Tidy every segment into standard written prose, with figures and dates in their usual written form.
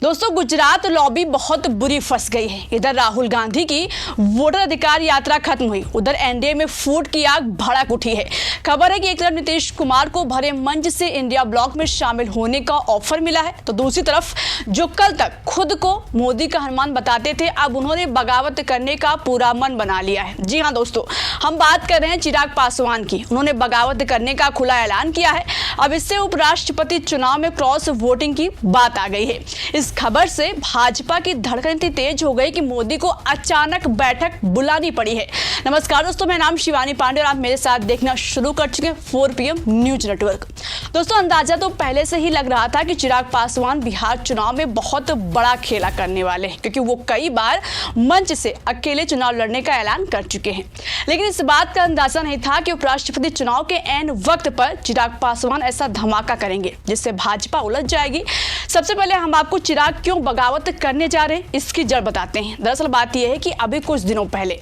दोस्तों, गुजरात लॉबी बहुत बुरी फंस गई है। इधर राहुल गांधी की वोटर अधिकार यात्रा खत्म हुई, उधर एनडीए में फूट की आग भड़क उठी है। खबर है कि एक तरफ नीतीश कुमार को भरे मंच से इंडिया ब्लॉक में शामिल होने का ऑफर मिला है, तो दूसरी तरफ जो कल तक खुद को मोदी का हनुमान बताते थे, अब उन्होंने बगावत करने का पूरा मन बना लिया है। जी हाँ दोस्तों, हम बात कर रहे हैं चिराग पासवान की। उन्होंने बगावत करने का खुला ऐलान किया है। अब इससे उपराष्ट्रपति चुनाव में क्रॉस वोटिंग की बात आ गई है। इस खबर से भाजपा की धड़कन इतनी तेज हो गई कि मोदी को अचानक बैठक बुलानी पड़ी है। नमस्कार दोस्तों, मेरा नाम शिवानी पांडे और आप मेरे साथ देखना शुरू कर चुके हैं 4 PM न्यूज नेटवर्क। दोस्तों, अंदाजा तो पहले से ही लग रहा था कि चिराग पासवान बिहार चुनाव में बहुत बड़ा खेला करने वाले हैं, क्योंकि वो कई बार मंच से अकेले चुनाव लड़ने का ऐलान कर चुके हैं। लेकिन इस बात का अंदाजा नहीं था कि उपराष्ट्रपति चुनाव के ऐन वक्त पर चिराग पासवान ऐसा धमाका करेंगे जिससे भाजपा उलझ जाएगी। सबसे पहले हम आपको चिराग क्यों बगावत करने जा रहे हैं इसकी जड़ बताते हैं। दरअसल बात यह है कि अभी कुछ दिनों पहले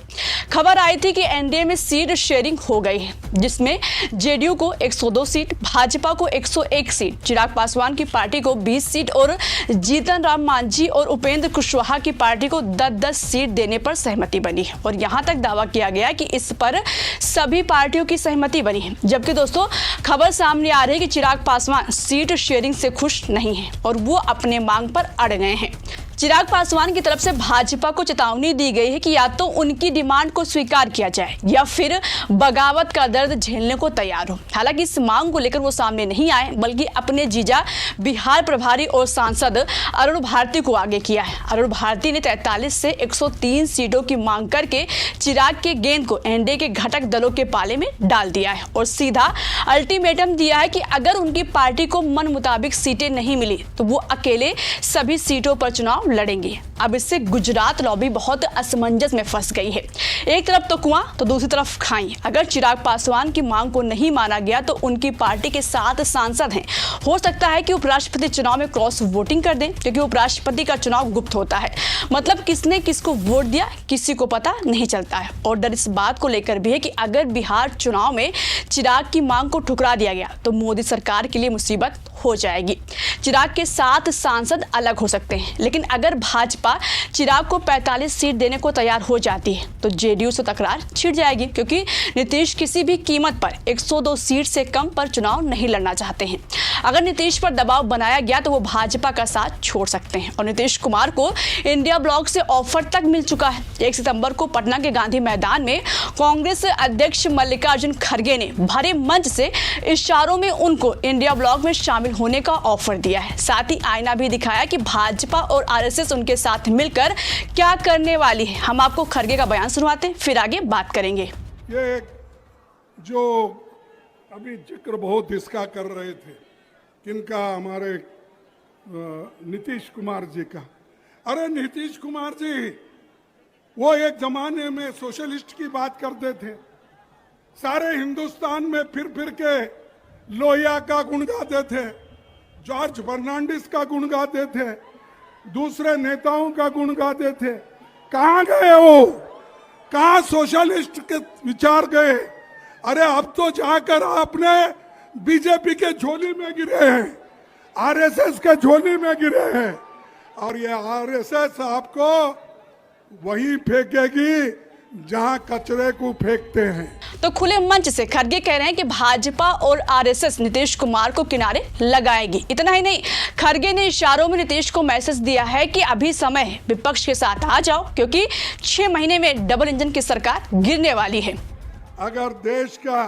खबर आई थी कि एनडीए में सीट शेयरिंग हो गई है, जिसमें जेडीयू को 102 सीट, भाजपा को 101 सीट, चिराग पासवान की पार्टी को 20 सीट और जीतन राम मांझी और उपेंद्र कुशवाहा की पार्टी को 10-10 सीट देने पर सहमति बनी है। और यहां तक दावा किया गया कि इस पर सभी पार्टियों की सहमति बनी है। जबकि दोस्तों, खबर सामने आ रही है कि चिराग पासवान सीट शेयरिंग से खुश नहीं है और वो अपने मांग पर अड़ गए हैं। चिराग पासवान की तरफ से भाजपा को चेतावनी दी गई है कि या तो उनकी डिमांड को स्वीकार किया जाए या फिर बगावत का दर्द झेलने को तैयार हो। हालांकि इस मांग को लेकर वो सामने नहीं आए, बल्कि अपने जीजा बिहार प्रभारी और सांसद अरुण भारती को आगे किया है। अरुण भारती ने 43 से 103 सीटों की मांग करके चिराग के गेंद को एनडीए के घटक दलों के पाले में डाल दिया है और सीधा अल्टीमेटम दिया है कि अगर उनकी पार्टी को मन मुताबिक सीटें नहीं मिली तो वो अकेले सभी सीटों पर चुनाव लड़ेंगे। अब इससे गुजरात लॉबी बहुत असमंजस में फंस गई है। एक तरफ तो कुआं तो दूसरी तरफ खाई। अगर चिराग पासवान की मांग को नहीं माना गया तो उनकी पार्टी के 7 सांसद हैं, हो सकता है कि उपराष्ट्रपति चुनाव में क्रॉस वोटिंग कर दें, क्योंकि उपराष्ट्रपति का चुनाव गुप्त होता है। मतलब किसने किसको वोट दिया किसी को पता नहीं चलता है। और डर इस बात को लेकर भी है कि अगर बिहार चुनाव में चिराग की मांग को ठुकरा दिया गया तो मोदी सरकार के लिए मुसीबत हो जाएगी। चिराग के 7 सांसद अलग हो सकते हैं, लेकिन अगर भाजपा चिराग को 45 सीट देने को तैयार हो जाती है तो जेडीयू से तकरार छिड़ जाएगी, क्योंकि नीतीश किसी भी कीमत पर 102 सीट से कम पर चुनाव नहीं लड़ना चाहते हैं। अगर नीतीश पर दबाव बनाया गया तो वो भाजपा का साथ छोड़ सकते हैं। और नीतीश कुमार को इंडिया ब्लॉक से ऑफर तक मिल चुका है। 1 सितंबर को पटना के गांधी मैदान में कांग्रेस अध्यक्ष मल्लिकार्जुन खड़गे ने भरे मंच से इशारों में उनको इंडिया ब्लॉक में शामिल होने का ऑफर दिया है। साथ ही आईना भी दिखाया कि भाजपा और आरएसएस उनके साथ मिलकर क्या करने वाली है। हम आपको खड़गे का बयान सुनवाते हैं, फिर आगे बात करेंगे। ये जो अभी जिक्र बहुत इसका कर रहे थे, किनका, हमारे नीतीश कुमार जी का। अरे नीतीश कुमार जी वो एक जमाने में सोशलिस्ट की बात करते थे, सारे हिंदुस्तान में फिर फिर के लोहिया का गुण गाते थे, जॉर्ज फर्नांडिस का गुण गाते थे, दूसरे नेताओं का गुण गाते थे। कहाँ गए वो? कहाँ सोशलिस्ट के विचार गए? अरे अब तो जाकर आपने बीजेपी के झोली में गिरे हैं, आरएसएस के झोली में गिरे हैं, और ये आरएसएस आपको वही फेंकेगी जहां कचरे को फेंकते हैं। तो खुले मंच से खड़गे कह रहे हैं कि भाजपा और आरएसएस नीतीश कुमार को किनारे लगाएगी। इतना ही नहीं, खड़गे ने इशारों में नीतीश को मैसेज दिया है कि अभी समय है, विपक्ष के साथ आ जाओ, क्योंकि 6 महीने में डबल इंजन की सरकार गिरने वाली है। अगर देश का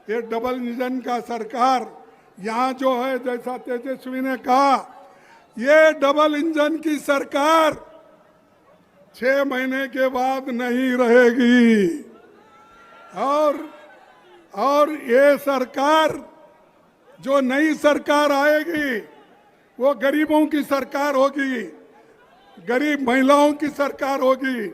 ये डबल इंजन का सरकार यहाँ जो है, जैसा तेजस्वी ने कहा, ये डबल इंजन की सरकार 6 महीने के बाद नहीं रहेगी। और ये सरकार, जो नई सरकार आएगी, वो गरीबों की सरकार होगी, गरीब महिलाओं की सरकार होगी,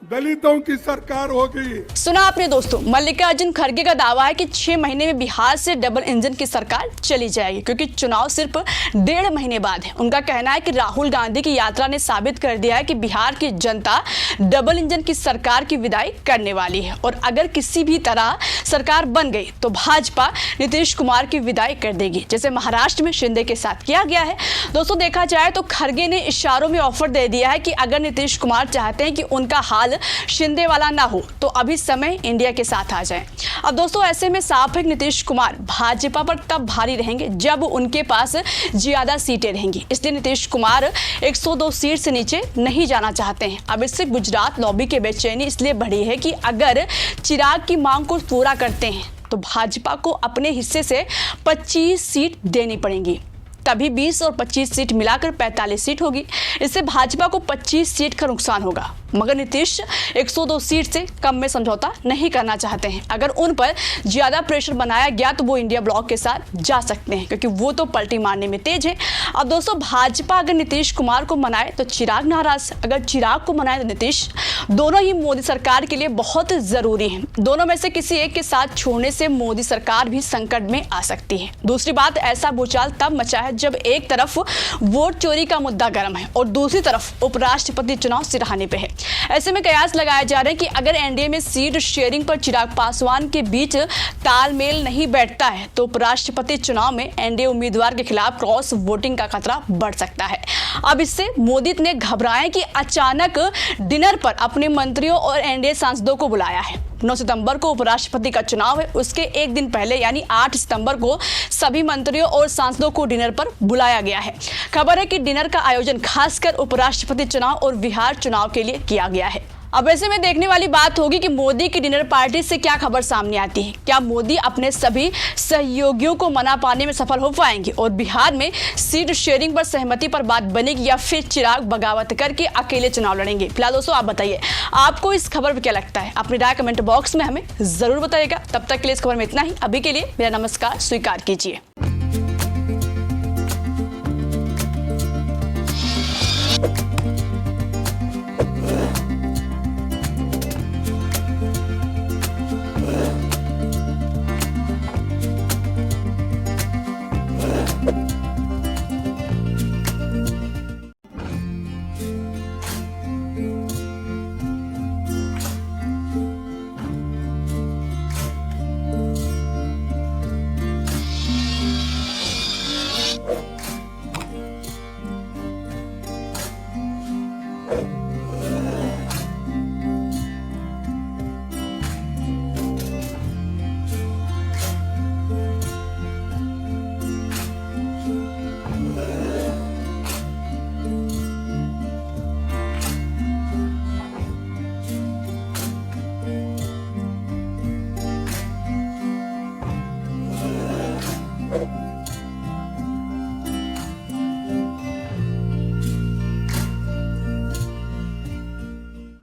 दलितों की सरकार होगी। सुना आपने दोस्तों, मल्लिकार्जुन खड़गे का दावा है कि 6 महीने में बिहार से डबल इंजन की सरकार चली जाएगी, क्योंकि चुनाव सिर्फ 1.5 महीने बाद है। उनका कहना है कि राहुल गांधी की यात्रा ने साबित कर दिया है कि बिहार की जनता डबल इंजन की सरकार की विदाई करने वाली है, और अगर किसी भी तरह सरकार बन गई तो भाजपा नीतीश कुमार की विदाई कर देगी, जैसे महाराष्ट्र में शिंदे के साथ किया गया है। दोस्तों देखा जाए तो खड़गे ने इशारों में ऑफर दे दिया है कि अगर नीतीश कुमार चाहते हैं कि उनका हाल शिंदे वाला ना हो तो अभी समय इंडिया के साथ आ जाए। अब दोस्तों ऐसे में साफ है कि नीतीश कुमार भाजपा पर तब भारी रहेंगे जब उनके पास ज्यादा सीटें रहेंगी, इसलिए नीतीश कुमार 102 सीट से नीचे नहीं जाना चाहते हैं। अब इससे गुजरात लॉबी की बेचैनी इसलिए बढ़ी है कि अगर चिराग की मांग को पूरा करते हैं तो भाजपा को अपने हिस्से से 25 सीट देनी पड़ेंगी, तभी 20 और 25 सीट मिलाकर 45 सीट होगी। इससे भाजपा को 25 सीट का नुकसान होगा, मगर नीतीश 102 सीट से कम में समझौता नहीं करना चाहते हैं। अगर उन पर ज्यादा प्रेशर बनाया गया तो वो इंडिया ब्लॉक के साथ जा सकते हैं, क्योंकि वो तो पलटी मारने में तेज है। अब दोस्तों भाजपा अगर नीतीश कुमार को मनाए तो चिराग नाराज, अगर चिराग को मनाए तो नीतीश, दोनों ही मोदी सरकार के लिए बहुत जरूरी है। दोनों में से किसी एक के साथ छोड़ने से मोदी सरकार भी संकट में आ सकती है। दूसरी बात, ऐसा भूचाल तब मचा है जब एक तरफ वोट चोरी का मुद्दा गर्म है और दूसरी तरफ उपराष्ट्रपति चुनाव सिरहाने पे है। ऐसे में कयास लगाए जा रहे हैं कि अगर एनडीए में सीट शेयरिंग पर चिराग पासवान के बीच तालमेल नहीं बैठता है तो उपराष्ट्रपति चुनाव में एनडीए उम्मीदवार के खिलाफ क्रॉस वोटिंग का खतरा बढ़ सकता है। अब इससे मोदी ने घबराए कि अचानक डिनर पर अपने मंत्रियों और एनडीए सांसदों को बुलाया है। 9 सितंबर को उपराष्ट्रपति का चुनाव है, उसके एक दिन पहले यानी 8 सितंबर को सभी मंत्रियों और सांसदों को डिनर पर बुलाया गया है। खबर है कि डिनर का आयोजन खासकर उपराष्ट्रपति चुनाव और बिहार चुनाव के लिए किया गया है। अब ऐसे में देखने वाली बात होगी कि मोदी की डिनर पार्टी से क्या खबर सामने आती है। क्या मोदी अपने सभी सहयोगियों को मना पाने में सफल हो पाएंगे और बिहार में सीट शेयरिंग पर सहमति पर बात बनेगी, या फिर चिराग बगावत करके अकेले चुनाव लड़ेंगे? फिलहाल दोस्तों आप बताइए, आपको इस खबर पर क्या लगता है? अपनी राय कमेंट बॉक्स में हमें जरूर बताइएगा। तब तक के लिए इस खबर में इतना ही। अभी के लिए मेरा नमस्कार स्वीकार कीजिए।